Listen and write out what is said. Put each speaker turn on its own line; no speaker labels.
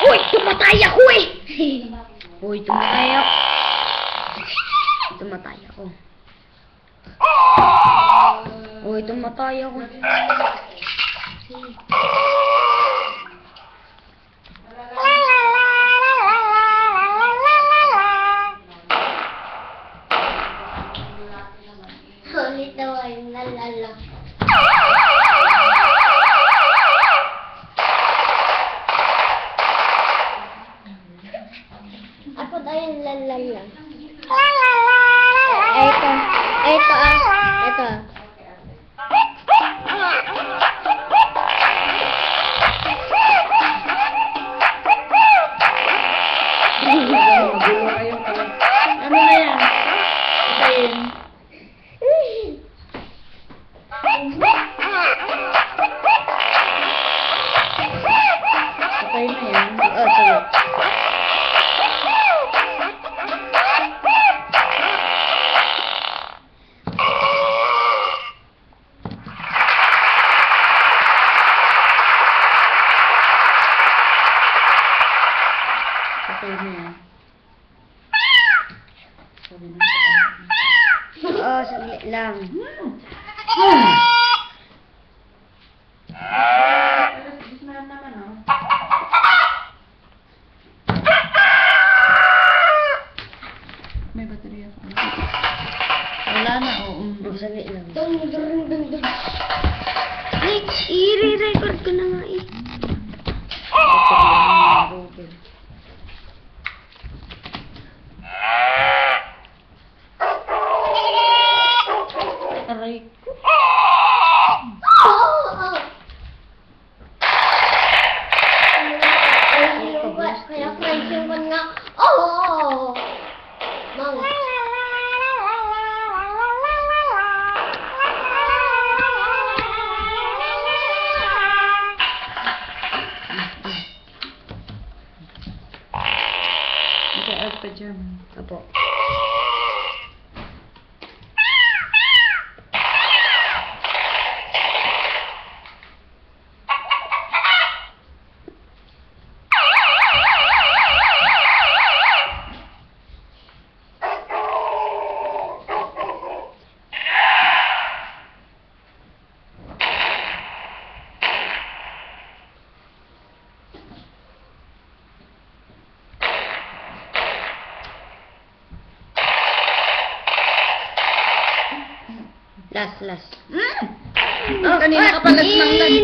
Uy, tumatay ako eh! Uy, tumatay ako. Tumatay ako. Uy, tumatay ako.
Sulit daw ay lalala. Ako daw yung lalala. Ito. Ito ah. Ito.
Ano na yan? Patayin. Patayin na yan. Oh, sige. Patayin na yan. Oo, saglit lang. May baterya pa. Wala na, oo. Saglit lang.
Dun. Ay, i-re-record ko na nga eh.
Aray ko.
Kaya friends yung nga. Oh! Mang.
Naka-out pa dyan. Apo. Last.
Oh,
Kanina ka pa nagmanglan.